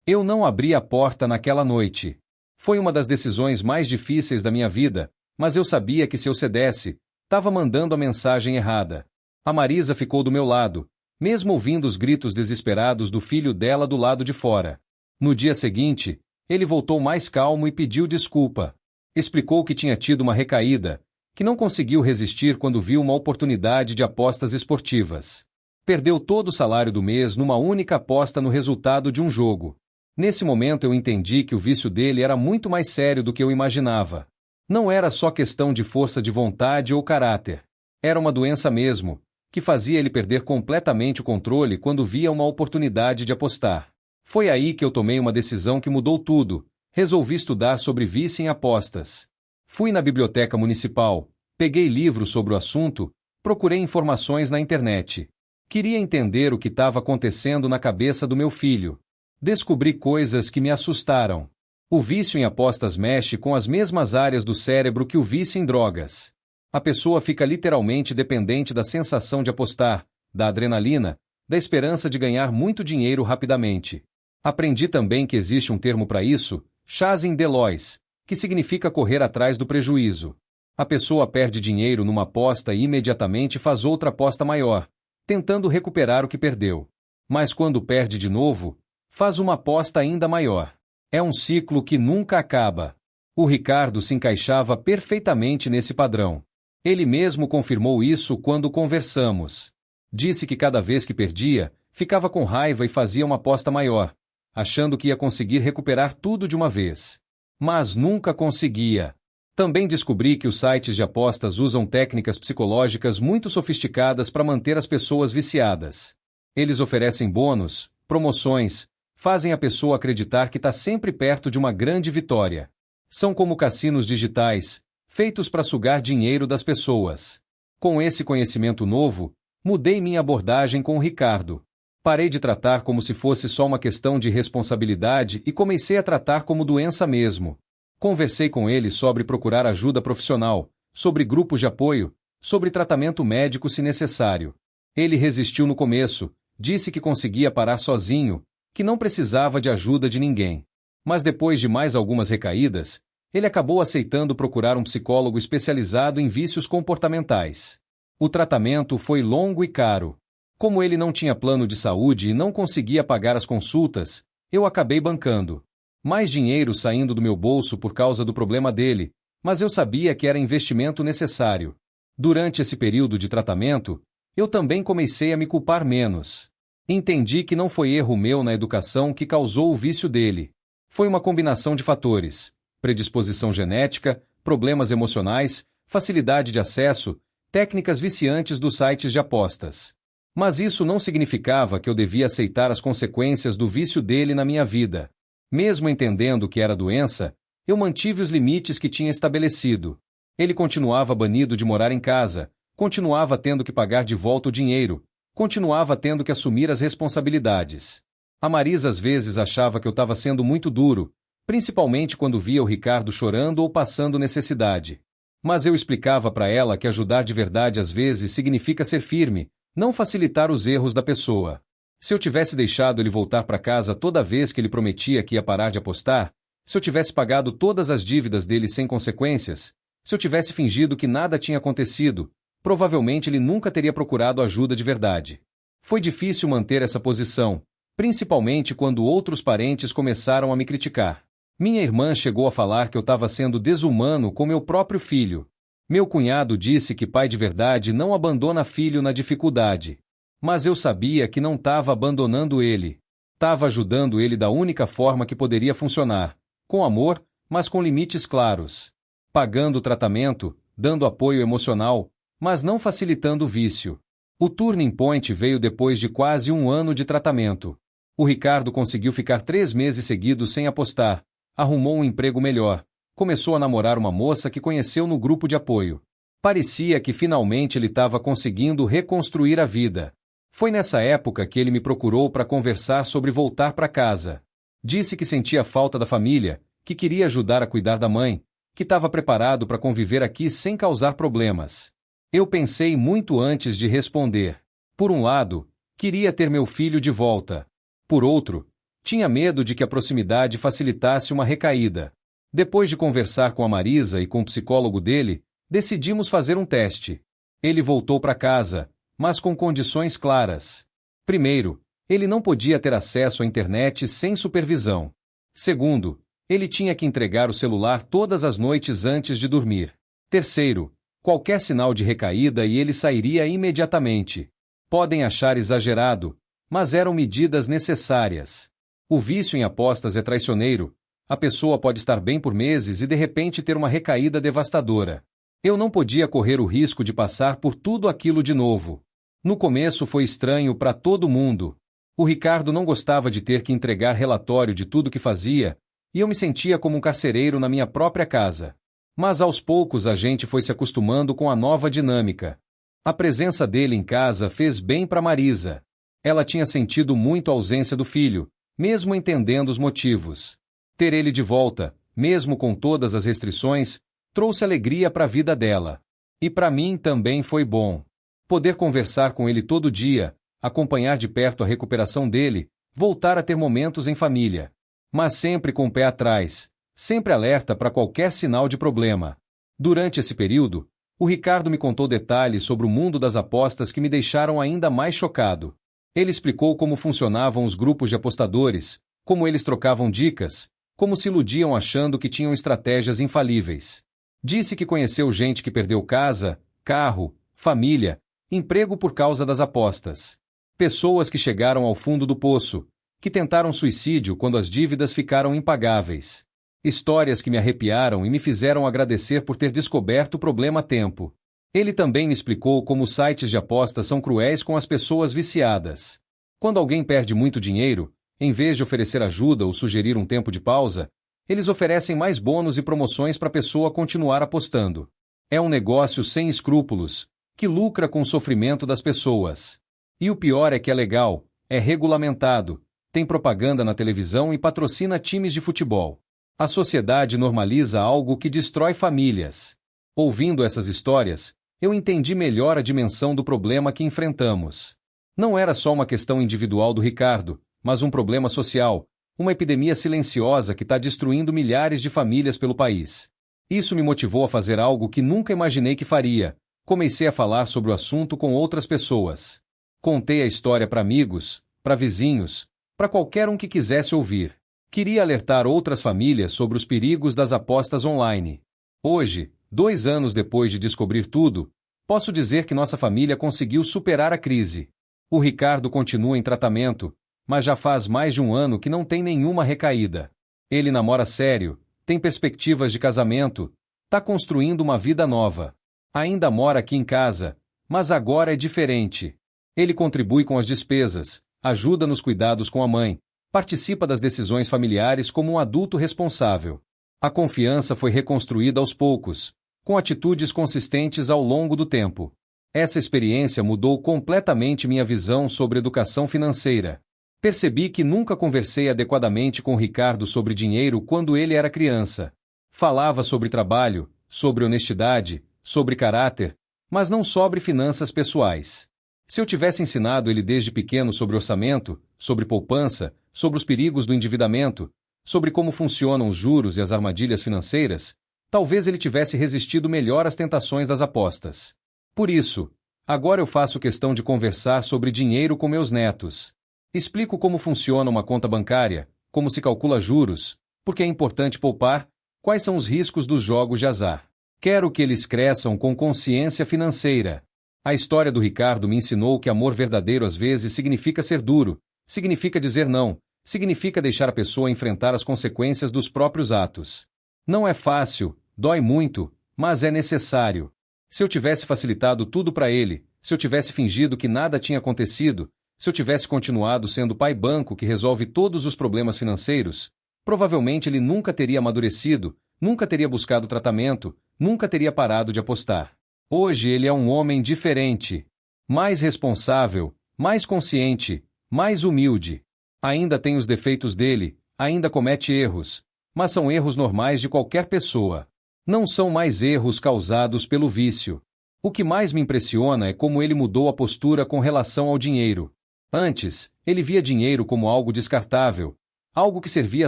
Eu não abri a porta naquela noite. Foi uma das decisões mais difíceis da minha vida, mas eu sabia que se eu cedesse, estava mandando a mensagem errada. A Marisa ficou do meu lado, mesmo ouvindo os gritos desesperados do filho dela do lado de fora. No dia seguinte, ele voltou mais calmo e pediu desculpa. Explicou que tinha tido uma recaída, que não conseguiu resistir quando viu uma oportunidade de apostas esportivas. Perdeu todo o salário do mês numa única aposta no resultado de um jogo. Nesse momento eu entendi que o vício dele era muito mais sério do que eu imaginava. Não era só questão de força de vontade ou caráter. Era uma doença mesmo, que fazia ele perder completamente o controle quando via uma oportunidade de apostar. Foi aí que eu tomei uma decisão que mudou tudo. Resolvi estudar sobre vício em apostas. Fui na biblioteca municipal, peguei livros sobre o assunto, procurei informações na internet. Queria entender o que estava acontecendo na cabeça do meu filho. Descobri coisas que me assustaram. O vício em apostas mexe com as mesmas áreas do cérebro que o vício em drogas. A pessoa fica literalmente dependente da sensação de apostar, da adrenalina, da esperança de ganhar muito dinheiro rapidamente. Aprendi também que existe um termo para isso, chasing the loss, que significa correr atrás do prejuízo. A pessoa perde dinheiro numa aposta e imediatamente faz outra aposta maior, tentando recuperar o que perdeu. Mas quando perde de novo, faz uma aposta ainda maior. É um ciclo que nunca acaba. O Ricardo se encaixava perfeitamente nesse padrão. Ele mesmo confirmou isso quando conversamos. Disse que cada vez que perdia, ficava com raiva e fazia uma aposta maior, achando que ia conseguir recuperar tudo de uma vez. Mas nunca conseguia. Também descobri que os sites de apostas usam técnicas psicológicas muito sofisticadas para manter as pessoas viciadas. Eles oferecem bônus, promoções, fazem a pessoa acreditar que está sempre perto de uma grande vitória. São como cassinos digitais, feitos para sugar dinheiro das pessoas. Com esse conhecimento novo, mudei minha abordagem com o Ricardo. Parei de tratar como se fosse só uma questão de responsabilidade e comecei a tratar como doença mesmo. Conversei com ele sobre procurar ajuda profissional, sobre grupos de apoio, sobre tratamento médico se necessário. Ele resistiu no começo, disse que conseguia parar sozinho, que não precisava de ajuda de ninguém. Mas depois de mais algumas recaídas, ele acabou aceitando procurar um psicólogo especializado em vícios comportamentais. O tratamento foi longo e caro. Como ele não tinha plano de saúde e não conseguia pagar as consultas, eu acabei bancando. Mais dinheiro saindo do meu bolso por causa do problema dele, mas eu sabia que era investimento necessário. Durante esse período de tratamento, eu também comecei a me culpar menos. Entendi que não foi erro meu na educação que causou o vício dele. Foi uma combinação de fatores: predisposição genética, problemas emocionais, facilidade de acesso, técnicas viciantes dos sites de apostas. Mas isso não significava que eu devia aceitar as consequências do vício dele na minha vida. Mesmo entendendo que era doença, eu mantive os limites que tinha estabelecido. Ele continuava banido de morar em casa, continuava tendo que pagar de volta o dinheiro, continuava tendo que assumir as responsabilidades. A Marisa às vezes achava que eu estava sendo muito duro, principalmente quando via o Ricardo chorando ou passando necessidade. Mas eu explicava para ela que ajudar de verdade às vezes significa ser firme, não facilitar os erros da pessoa. Se eu tivesse deixado ele voltar para casa toda vez que ele prometia que ia parar de apostar, se eu tivesse pagado todas as dívidas dele sem consequências, se eu tivesse fingido que nada tinha acontecido, provavelmente ele nunca teria procurado ajuda de verdade. Foi difícil manter essa posição, principalmente quando outros parentes começaram a me criticar. Minha irmã chegou a falar que eu estava sendo desumano com meu próprio filho. Meu cunhado disse que pai de verdade não abandona filho na dificuldade. Mas eu sabia que não estava abandonando ele. Estava ajudando ele da única forma que poderia funcionar, com amor, mas com limites claros. Pagando o tratamento, dando apoio emocional, mas não facilitando o vício. O turning point veio depois de quase 1 ano de tratamento. O Ricardo conseguiu ficar 3 meses seguidos sem apostar, arrumou um emprego melhor, começou a namorar uma moça que conheceu no grupo de apoio. Parecia que finalmente ele estava conseguindo reconstruir a vida. Foi nessa época que ele me procurou para conversar sobre voltar para casa. Disse que sentia falta da família, que queria ajudar a cuidar da mãe, que estava preparado para conviver aqui sem causar problemas. Eu pensei muito antes de responder. Por um lado, queria ter meu filho de volta. Por outro, tinha medo de que a proximidade facilitasse uma recaída. Depois de conversar com a Marisa e com o psicólogo dele, decidimos fazer um teste. Ele voltou para casa, mas com condições claras. Primeiro, ele não podia ter acesso à internet sem supervisão. Segundo, ele tinha que entregar o celular todas as noites antes de dormir. Terceiro, qualquer sinal de recaída e ele sairia imediatamente. Podem achar exagerado, mas eram medidas necessárias. O vício em apostas é traiçoeiro. A pessoa pode estar bem por meses e de repente ter uma recaída devastadora. Eu não podia correr o risco de passar por tudo aquilo de novo. No começo foi estranho para todo mundo. O Ricardo não gostava de ter que entregar relatório de tudo que fazia, e eu me sentia como um carcereiro na minha própria casa. Mas aos poucos a gente foi se acostumando com a nova dinâmica. A presença dele em casa fez bem para Marisa. Ela tinha sentido muito a ausência do filho, mesmo entendendo os motivos. Ter ele de volta, mesmo com todas as restrições, trouxe alegria para a vida dela. E para mim também foi bom. Poder conversar com ele todo dia, acompanhar de perto a recuperação dele, voltar a ter momentos em família. Mas sempre com o pé atrás, sempre alerta para qualquer sinal de problema. Durante esse período, o Ricardo me contou detalhes sobre o mundo das apostas que me deixaram ainda mais chocado. Ele explicou como funcionavam os grupos de apostadores, como eles trocavam dicas, como se iludiam achando que tinham estratégias infalíveis. Disse que conheceu gente que perdeu casa, carro, família, emprego por causa das apostas. Pessoas que chegaram ao fundo do poço, que tentaram suicídio quando as dívidas ficaram impagáveis. Histórias que me arrepiaram e me fizeram agradecer por ter descoberto o problema a tempo. Ele também me explicou como os sites de apostas são cruéis com as pessoas viciadas. Quando alguém perde muito dinheiro, em vez de oferecer ajuda ou sugerir um tempo de pausa, eles oferecem mais bônus e promoções para a pessoa continuar apostando. É um negócio sem escrúpulos, que lucra com o sofrimento das pessoas. E o pior é que é legal, é regulamentado, tem propaganda na televisão e patrocina times de futebol. A sociedade normaliza algo que destrói famílias. Ouvindo essas histórias, eu entendi melhor a dimensão do problema que enfrentamos. Não era só uma questão individual do Ricardo, mas um problema social, uma epidemia silenciosa que está destruindo milhares de famílias pelo país. Isso me motivou a fazer algo que nunca imaginei que faria. Comecei a falar sobre o assunto com outras pessoas. Contei a história para amigos, para vizinhos, para qualquer um que quisesse ouvir. Queria alertar outras famílias sobre os perigos das apostas online. Hoje, 2 anos depois de descobrir tudo, posso dizer que nossa família conseguiu superar a crise. O Ricardo continua em tratamento, mas já faz mais de 1 ano que não tem nenhuma recaída. Ele namora sério, tem perspectivas de casamento, está construindo uma vida nova. Ainda mora aqui em casa, mas agora é diferente. Ele contribui com as despesas, ajuda nos cuidados com a mãe, participa das decisões familiares como um adulto responsável. A confiança foi reconstruída aos poucos, com atitudes consistentes ao longo do tempo. Essa experiência mudou completamente minha visão sobre educação financeira. Percebi que nunca conversei adequadamente com o Ricardo sobre dinheiro quando ele era criança. Falava sobre trabalho, sobre honestidade, sobre caráter, mas não sobre finanças pessoais. Se eu tivesse ensinado ele desde pequeno sobre orçamento, sobre poupança, sobre os perigos do endividamento, sobre como funcionam os juros e as armadilhas financeiras, talvez ele tivesse resistido melhor às tentações das apostas. Por isso, agora eu faço questão de conversar sobre dinheiro com meus netos. Explico como funciona uma conta bancária, como se calcula juros, porque é importante poupar, quais são os riscos dos jogos de azar. Quero que eles cresçam com consciência financeira. A história do Ricardo me ensinou que amor verdadeiro às vezes significa ser duro, significa dizer não, significa deixar a pessoa enfrentar as consequências dos próprios atos. Não é fácil, dói muito, mas é necessário. Se eu tivesse facilitado tudo para ele, se eu tivesse fingido que nada tinha acontecido, se eu tivesse continuado sendo pai banco que resolve todos os problemas financeiros, provavelmente ele nunca teria amadurecido, nunca teria buscado tratamento, nunca teria parado de apostar. Hoje ele é um homem diferente, mais responsável, mais consciente, mais humilde. Ainda tem os defeitos dele, ainda comete erros, mas são erros normais de qualquer pessoa. Não são mais erros causados pelo vício. O que mais me impressiona é como ele mudou a postura com relação ao dinheiro. Antes, ele via dinheiro como algo descartável, algo que servia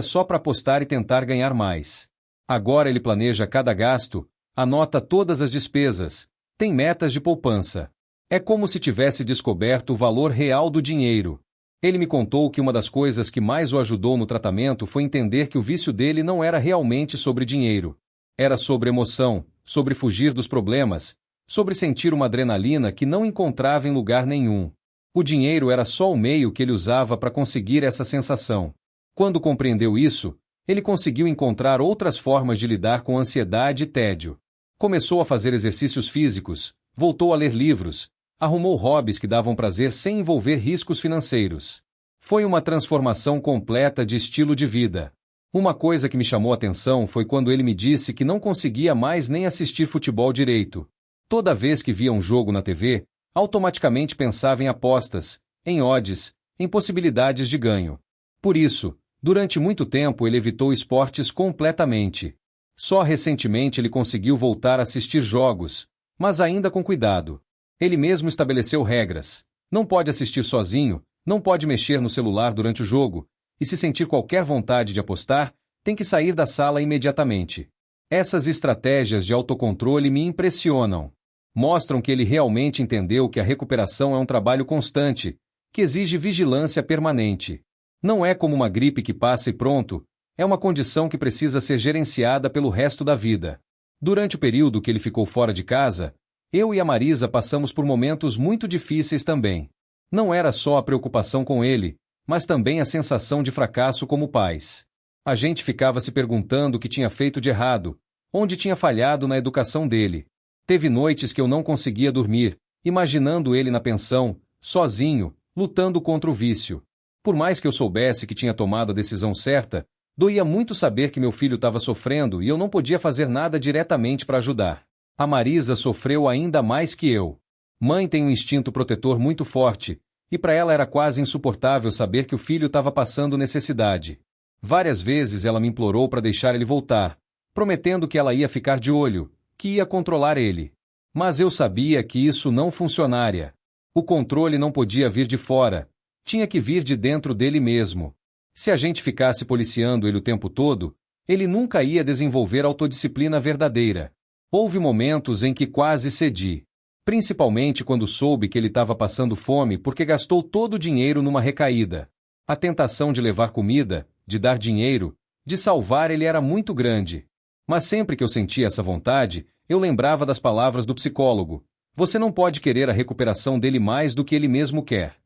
só para apostar e tentar ganhar mais. Agora ele planeja cada gasto, anota todas as despesas, tem metas de poupança. É como se tivesse descoberto o valor real do dinheiro. Ele me contou que uma das coisas que mais o ajudou no tratamento foi entender que o vício dele não era realmente sobre dinheiro. Era sobre emoção, sobre fugir dos problemas, sobre sentir uma adrenalina que não encontrava em lugar nenhum. O dinheiro era só o meio que ele usava para conseguir essa sensação. Quando compreendeu isso, ele conseguiu encontrar outras formas de lidar com ansiedade e tédio. Começou a fazer exercícios físicos, voltou a ler livros, arrumou hobbies que davam prazer sem envolver riscos financeiros. Foi uma transformação completa de estilo de vida. Uma coisa que me chamou a atenção foi quando ele me disse que não conseguia mais nem assistir futebol direito. Toda vez que via um jogo na TV, automaticamente pensava em apostas, em odds, em possibilidades de ganho. Por isso, durante muito tempo ele evitou esportes completamente. Só recentemente ele conseguiu voltar a assistir jogos, mas ainda com cuidado. Ele mesmo estabeleceu regras. Não pode assistir sozinho, não pode mexer no celular durante o jogo, e se sentir qualquer vontade de apostar, tem que sair da sala imediatamente. Essas estratégias de autocontrole me impressionam. Mostram que ele realmente entendeu que a recuperação é um trabalho constante, que exige vigilância permanente. Não é como uma gripe que passa e pronto, é uma condição que precisa ser gerenciada pelo resto da vida. Durante o período que ele ficou fora de casa, eu e a Marisa passamos por momentos muito difíceis também. Não era só a preocupação com ele, mas também a sensação de fracasso como pais. A gente ficava se perguntando o que tinha feito de errado, onde tinha falhado na educação dele. Teve noites que eu não conseguia dormir, imaginando ele na pensão, sozinho, lutando contra o vício. Por mais que eu soubesse que tinha tomado a decisão certa, doía muito saber que meu filho estava sofrendo e eu não podia fazer nada diretamente para ajudar. A Marisa sofreu ainda mais que eu. Mãe tem um instinto protetor muito forte, e para ela era quase insuportável saber que o filho estava passando necessidade. Várias vezes ela me implorou para deixar ele voltar, prometendo que ela ia ficar de olho, que ia controlar ele. Mas eu sabia que isso não funcionaria. O controle não podia vir de fora, tinha que vir de dentro dele mesmo. Se a gente ficasse policiando ele o tempo todo, ele nunca ia desenvolver autodisciplina verdadeira. Houve momentos em que quase cedi. Principalmente quando soube que ele estava passando fome porque gastou todo o dinheiro numa recaída. A tentação de levar comida, de dar dinheiro, de salvar ele era muito grande. Mas sempre que eu sentia essa vontade, eu lembrava das palavras do psicólogo: você não pode querer a recuperação dele mais do que ele mesmo quer.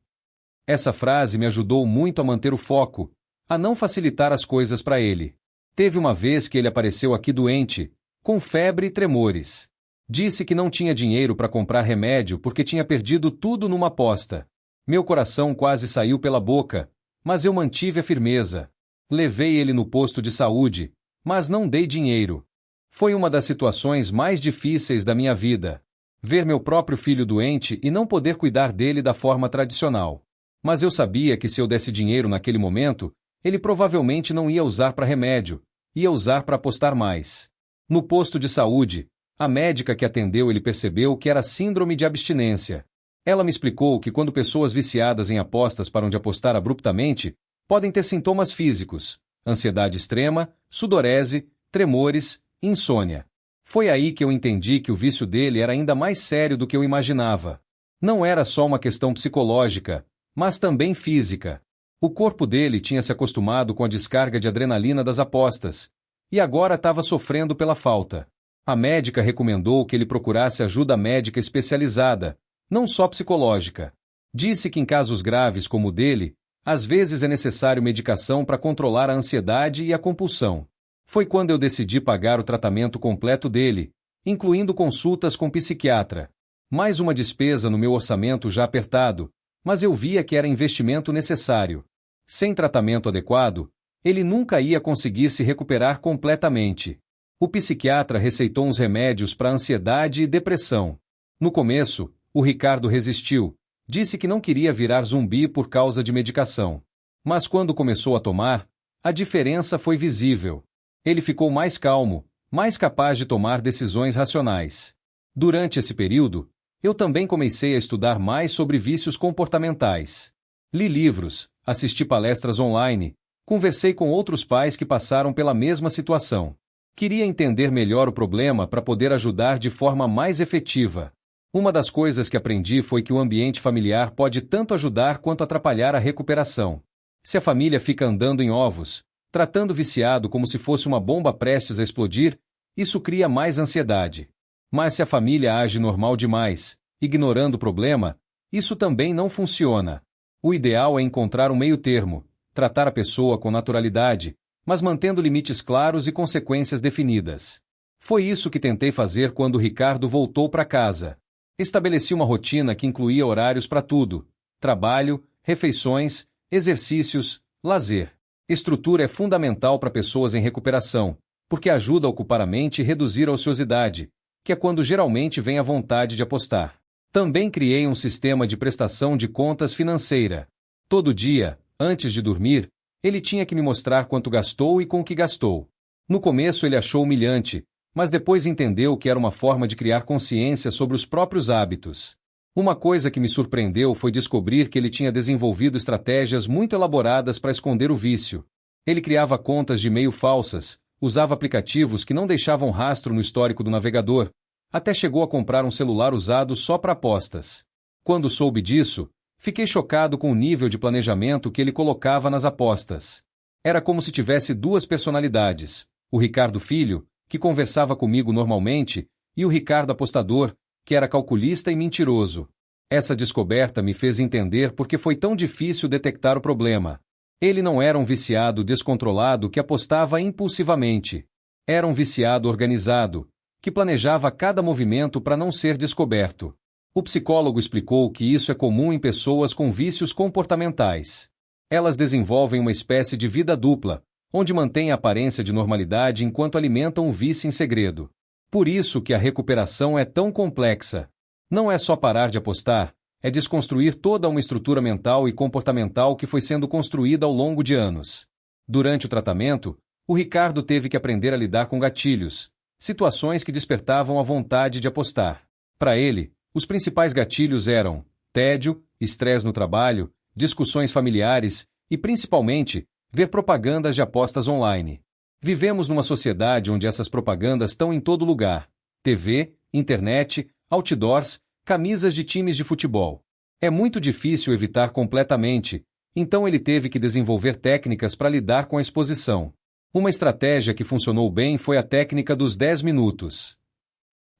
Essa frase me ajudou muito a manter o foco, a não facilitar as coisas para ele. Teve uma vez que ele apareceu aqui doente, com febre e tremores. Disse que não tinha dinheiro para comprar remédio porque tinha perdido tudo numa aposta. Meu coração quase saiu pela boca, mas eu mantive a firmeza. Levei ele no posto de saúde, mas não dei dinheiro. Foi uma das situações mais difíceis da minha vida. Ver meu próprio filho doente e não poder cuidar dele da forma tradicional. Mas eu sabia que se eu desse dinheiro naquele momento, ele provavelmente não ia usar para remédio, ia usar para apostar mais. No posto de saúde, a médica que atendeu ele percebeu que era síndrome de abstinência. Ela me explicou que quando pessoas viciadas em apostas param de apostar abruptamente, podem ter sintomas físicos, ansiedade extrema, sudorese, tremores, insônia. Foi aí que eu entendi que o vício dele era ainda mais sério do que eu imaginava. Não era só uma questão psicológica, mas também física. O corpo dele tinha se acostumado com a descarga de adrenalina das apostas, e agora estava sofrendo pela falta. A médica recomendou que ele procurasse ajuda médica especializada, não só psicológica. Disse que em casos graves como o dele, às vezes é necessário medicação para controlar a ansiedade e a compulsão. Foi quando eu decidi pagar o tratamento completo dele, incluindo consultas com psiquiatra. Mais uma despesa no meu orçamento já apertado, mas eu via que era investimento necessário. Sem tratamento adequado, ele nunca ia conseguir se recuperar completamente. O psiquiatra receitou uns remédios para ansiedade e depressão. No começo, o Ricardo resistiu, disse que não queria virar zumbi por causa de medicação. Mas quando começou a tomar, a diferença foi visível. Ele ficou mais calmo, mais capaz de tomar decisões racionais. Durante esse período, eu também comecei a estudar mais sobre vícios comportamentais. Li livros, assisti palestras online, conversei com outros pais que passaram pela mesma situação. Queria entender melhor o problema para poder ajudar de forma mais efetiva. Uma das coisas que aprendi foi que o ambiente familiar pode tanto ajudar quanto atrapalhar a recuperação. Se a família fica andando em ovos, tratando o viciado como se fosse uma bomba prestes a explodir, isso cria mais ansiedade. Mas se a família age normal demais, ignorando o problema, isso também não funciona. O ideal é encontrar um meio-termo, tratar a pessoa com naturalidade, mas mantendo limites claros e consequências definidas. Foi isso que tentei fazer quando o Ricardo voltou para casa. Estabeleci uma rotina que incluía horários para tudo: trabalho, refeições, exercícios, lazer. Estrutura é fundamental para pessoas em recuperação, porque ajuda a ocupar a mente e reduzir a ociosidade, que é quando geralmente vem a vontade de apostar. Também criei um sistema de prestação de contas financeira. Todo dia, antes de dormir, ele tinha que me mostrar quanto gastou e com o que gastou. No começo ele achou humilhante, mas depois entendeu que era uma forma de criar consciência sobre os próprios hábitos. Uma coisa que me surpreendeu foi descobrir que ele tinha desenvolvido estratégias muito elaboradas para esconder o vício. Ele criava contas de e-mail falsas, usava aplicativos que não deixavam rastro no histórico do navegador, até chegou a comprar um celular usado só para apostas. Quando soube disso, fiquei chocado com o nível de planejamento que ele colocava nas apostas. Era como se tivesse duas personalidades, o Ricardo Filho, que conversava comigo normalmente, e o Ricardo Apostador, que era calculista e mentiroso. Essa descoberta me fez entender por que foi tão difícil detectar o problema. Ele não era um viciado descontrolado que apostava impulsivamente. Era um viciado organizado, que planejava cada movimento para não ser descoberto. O psicólogo explicou que isso é comum em pessoas com vícios comportamentais. Elas desenvolvem uma espécie de vida dupla, onde mantêm a aparência de normalidade enquanto alimentam o vício em segredo. Por isso que a recuperação é tão complexa. Não é só parar de apostar, é desconstruir toda uma estrutura mental e comportamental que foi sendo construída ao longo de anos. Durante o tratamento, o Ricardo teve que aprender a lidar com gatilhos, situações que despertavam a vontade de apostar. Para ele, os principais gatilhos eram tédio, estresse no trabalho, discussões familiares e, principalmente, ver propagandas de apostas online. Vivemos numa sociedade onde essas propagandas estão em todo lugar: TV, internet, outdoors, camisas de times de futebol. É muito difícil evitar completamente, então ele teve que desenvolver técnicas para lidar com a exposição. Uma estratégia que funcionou bem foi a técnica dos 10 minutos.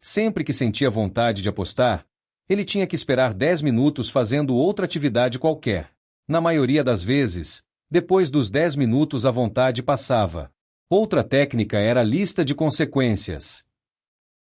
Sempre que sentia vontade de apostar, ele tinha que esperar 10 minutos fazendo outra atividade qualquer. Na maioria das vezes, depois dos 10 minutos a vontade passava. Outra técnica era a lista de consequências.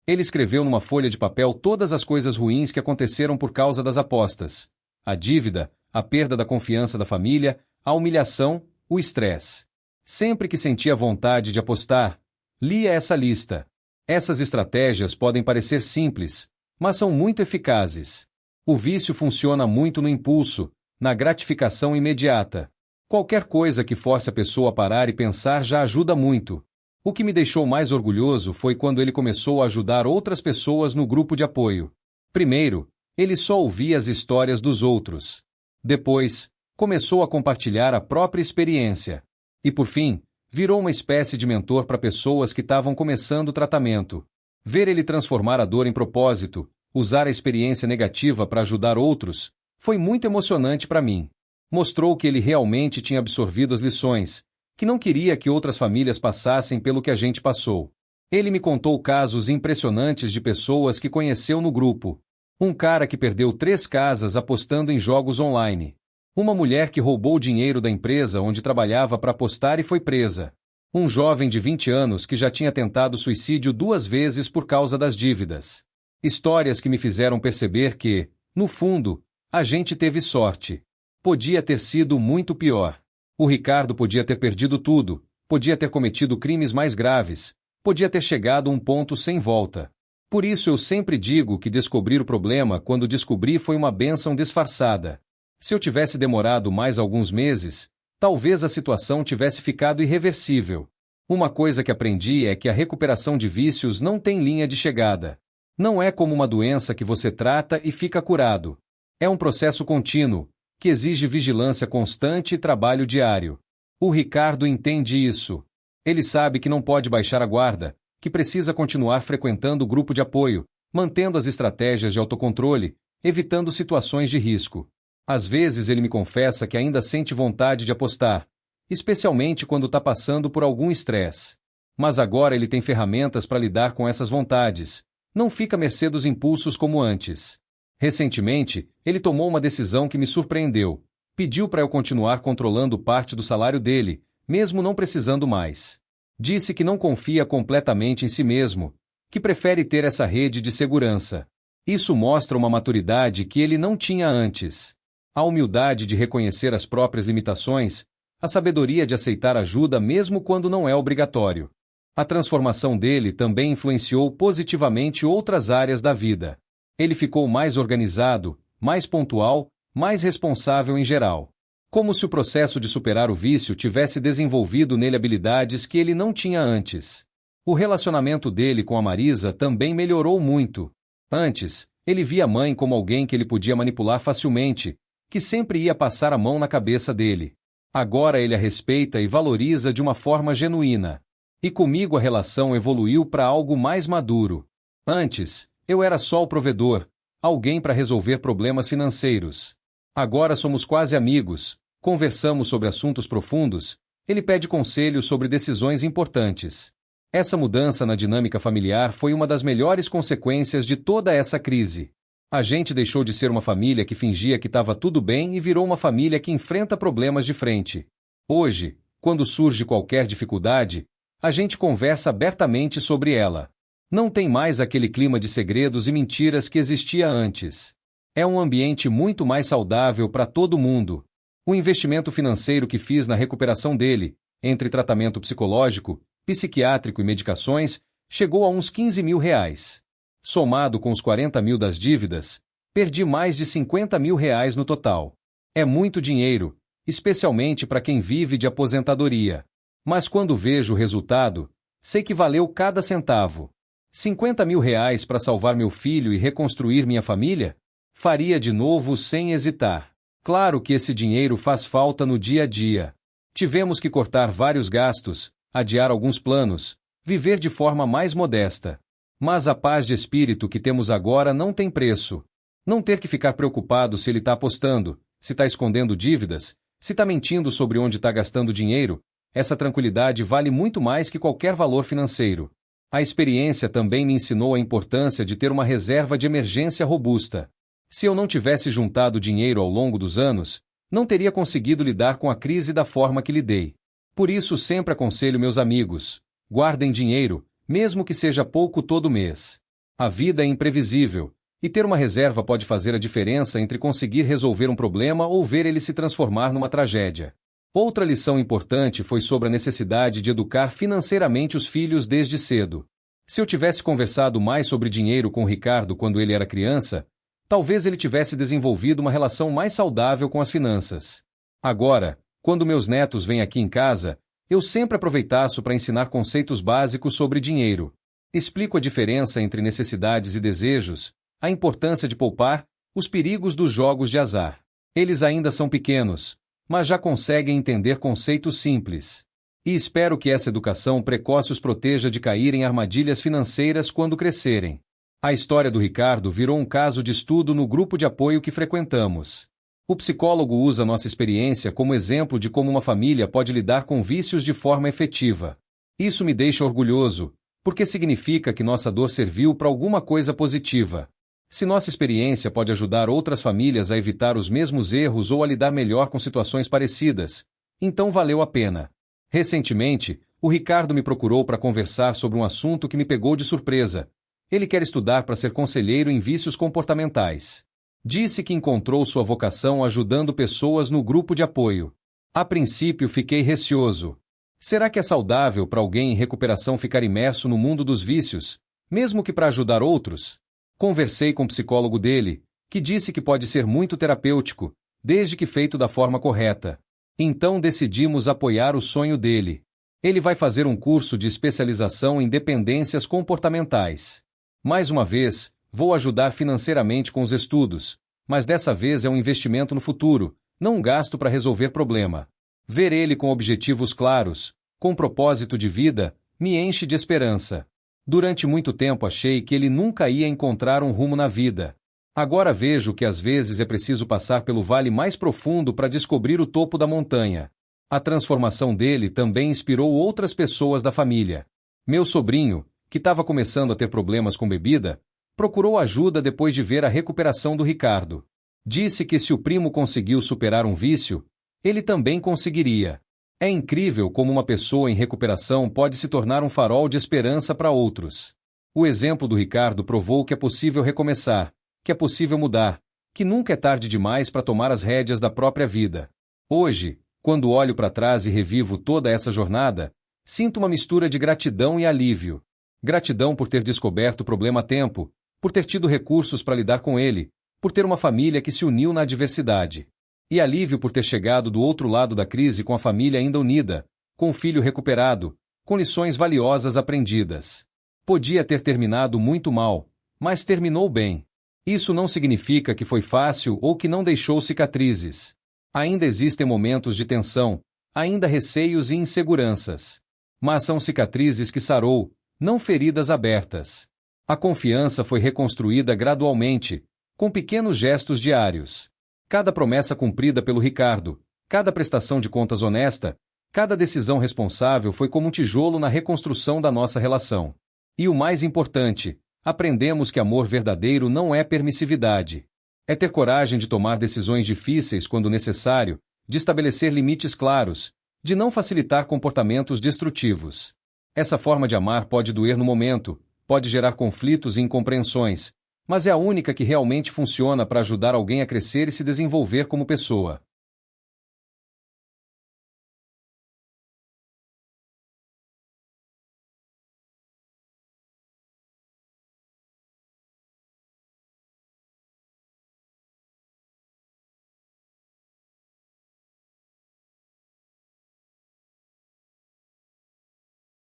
Ele escreveu numa folha de papel todas as coisas ruins que aconteceram por causa das apostas: a dívida, a perda da confiança da família, a humilhação, o estresse. Sempre que sentia vontade de apostar, lia essa lista. Essas estratégias podem parecer simples, mas são muito eficazes. O vício funciona muito no impulso, na gratificação imediata. Qualquer coisa que force a pessoa a parar e pensar já ajuda muito. O que me deixou mais orgulhoso foi quando ele começou a ajudar outras pessoas no grupo de apoio. Primeiro, ele só ouvia as histórias dos outros. Depois, começou a compartilhar a própria experiência. E por fim, virou uma espécie de mentor para pessoas que estavam começando o tratamento. Ver ele transformar a dor em propósito, usar a experiência negativa para ajudar outros, foi muito emocionante para mim. Mostrou que ele realmente tinha absorvido as lições, que não queria que outras famílias passassem pelo que a gente passou. Ele me contou casos impressionantes de pessoas que conheceu no grupo. Um cara que perdeu 3 casas apostando em jogos online. Uma mulher que roubou dinheiro da empresa onde trabalhava para apostar e foi presa. Um jovem de 20 anos que já tinha tentado suicídio 2 vezes por causa das dívidas. Histórias que me fizeram perceber que, no fundo, a gente teve sorte. Podia ter sido muito pior. O Ricardo podia ter perdido tudo, podia ter cometido crimes mais graves, podia ter chegado a um ponto sem volta. Por isso eu sempre digo que descobrir o problema quando descobri foi uma bênção disfarçada. Se eu tivesse demorado mais alguns meses, talvez a situação tivesse ficado irreversível. Uma coisa que aprendi é que a recuperação de vícios não tem linha de chegada. Não é como uma doença que você trata e fica curado. É um processo contínuo, que exige vigilância constante e trabalho diário. O Ricardo entende isso. Ele sabe que não pode baixar a guarda, que precisa continuar frequentando o grupo de apoio, mantendo as estratégias de autocontrole, evitando situações de risco. Às vezes ele me confessa que ainda sente vontade de apostar, especialmente quando está passando por algum estresse. Mas agora ele tem ferramentas para lidar com essas vontades, não fica à mercê dos impulsos como antes. Recentemente, ele tomou uma decisão que me surpreendeu. Pediu para eu continuar controlando parte do salário dele, mesmo não precisando mais. Disse que não confia completamente em si mesmo, que prefere ter essa rede de segurança. Isso mostra uma maturidade que ele não tinha antes. A humildade de reconhecer as próprias limitações, a sabedoria de aceitar ajuda mesmo quando não é obrigatório. A transformação dele também influenciou positivamente outras áreas da vida. Ele ficou mais organizado, mais pontual, mais responsável em geral. Como se o processo de superar o vício tivesse desenvolvido nele habilidades que ele não tinha antes. O relacionamento dele com a Marisa também melhorou muito. Antes, ele via a mãe como alguém que ele podia manipular facilmente, que sempre ia passar a mão na cabeça dele. Agora ele a respeita e valoriza de uma forma genuína. E comigo a relação evoluiu para algo mais maduro. Antes, eu era só o provedor, alguém para resolver problemas financeiros. Agora somos quase amigos, conversamos sobre assuntos profundos, ele pede conselhos sobre decisões importantes. Essa mudança na dinâmica familiar foi uma das melhores consequências de toda essa crise. A gente deixou de ser uma família que fingia que estava tudo bem e virou uma família que enfrenta problemas de frente. Hoje, quando surge qualquer dificuldade, a gente conversa abertamente sobre ela. Não tem mais aquele clima de segredos e mentiras que existia antes. É um ambiente muito mais saudável para todo mundo. O investimento financeiro que fiz na recuperação dele, entre tratamento psicológico, psiquiátrico e medicações, chegou a uns 15 mil reais. Somado com os 40 mil das dívidas, perdi mais de 50 mil reais no total. É muito dinheiro, especialmente para quem vive de aposentadoria. Mas quando vejo o resultado, sei que valeu cada centavo. 50 mil reais para salvar meu filho e reconstruir minha família? Faria de novo sem hesitar. Claro que esse dinheiro faz falta no dia a dia. Tivemos que cortar vários gastos, adiar alguns planos, viver de forma mais modesta. Mas a paz de espírito que temos agora não tem preço. Não ter que ficar preocupado se ele está apostando, se está escondendo dívidas, se está mentindo sobre onde está gastando dinheiro, essa tranquilidade vale muito mais que qualquer valor financeiro. A experiência também me ensinou a importância de ter uma reserva de emergência robusta. Se eu não tivesse juntado dinheiro ao longo dos anos, não teria conseguido lidar com a crise da forma que lidei. Por isso sempre aconselho meus amigos, guardem dinheiro, mesmo que seja pouco todo mês. A vida é imprevisível, e ter uma reserva pode fazer a diferença entre conseguir resolver um problema ou ver ele se transformar numa tragédia. Outra lição importante foi sobre a necessidade de educar financeiramente os filhos desde cedo. Se eu tivesse conversado mais sobre dinheiro com o Ricardo quando ele era criança, talvez ele tivesse desenvolvido uma relação mais saudável com as finanças. Agora, quando meus netos vêm aqui em casa, eu sempre aproveitaço para ensinar conceitos básicos sobre dinheiro. Explico a diferença entre necessidades e desejos, a importância de poupar, os perigos dos jogos de azar. Eles ainda são pequenos, mas já conseguem entender conceitos simples. E espero que essa educação precoce os proteja de cair em armadilhas financeiras quando crescerem. A história do Ricardo virou um caso de estudo no grupo de apoio que frequentamos. O psicólogo usa nossa experiência como exemplo de como uma família pode lidar com vícios de forma efetiva. Isso me deixa orgulhoso, porque significa que nossa dor serviu para alguma coisa positiva. Se nossa experiência pode ajudar outras famílias a evitar os mesmos erros ou a lidar melhor com situações parecidas, então valeu a pena. Recentemente, o Ricardo me procurou para conversar sobre um assunto que me pegou de surpresa. Ele quer estudar para ser conselheiro em vícios comportamentais. Disse que encontrou sua vocação ajudando pessoas no grupo de apoio. A princípio fiquei receoso. Será que é saudável para alguém em recuperação ficar imerso no mundo dos vícios, mesmo que para ajudar outros? Conversei com o psicólogo dele, que disse que pode ser muito terapêutico, desde que feito da forma correta. Então decidimos apoiar o sonho dele. Ele vai fazer um curso de especialização em dependências comportamentais. Mais uma vez, vou ajudar financeiramente com os estudos, mas dessa vez é um investimento no futuro, não um gasto para resolver problema. Ver ele com objetivos claros, com propósito de vida, me enche de esperança. Durante muito tempo achei que ele nunca ia encontrar um rumo na vida. Agora vejo que às vezes é preciso passar pelo vale mais profundo para descobrir o topo da montanha. A transformação dele também inspirou outras pessoas da família. Meu sobrinho, que estava começando a ter problemas com bebida, procurou ajuda depois de ver a recuperação do Ricardo. Disse que se o primo conseguiu superar um vício, ele também conseguiria. É incrível como uma pessoa em recuperação pode se tornar um farol de esperança para outros. O exemplo do Ricardo provou que é possível recomeçar, que é possível mudar, que nunca é tarde demais para tomar as rédeas da própria vida. Hoje, quando olho para trás e revivo toda essa jornada, sinto uma mistura de gratidão e alívio. Gratidão por ter descoberto o problema a tempo, por ter tido recursos para lidar com ele, por ter uma família que se uniu na adversidade. E alívio por ter chegado do outro lado da crise com a família ainda unida, com o filho recuperado, com lições valiosas aprendidas. Podia ter terminado muito mal, mas terminou bem. Isso não significa que foi fácil ou que não deixou cicatrizes. Ainda existem momentos de tensão, ainda receios e inseguranças. Mas são cicatrizes que sarou, não feridas abertas. A confiança foi reconstruída gradualmente, com pequenos gestos diários. Cada promessa cumprida pelo Ricardo, cada prestação de contas honesta, cada decisão responsável foi como um tijolo na reconstrução da nossa relação. E o mais importante, aprendemos que amor verdadeiro não é permissividade. É ter coragem de tomar decisões difíceis quando necessário, de estabelecer limites claros, de não facilitar comportamentos destrutivos. Essa forma de amar pode doer no momento, pode gerar conflitos e incompreensões, mas é a única que realmente funciona para ajudar alguém a crescer e se desenvolver como pessoa.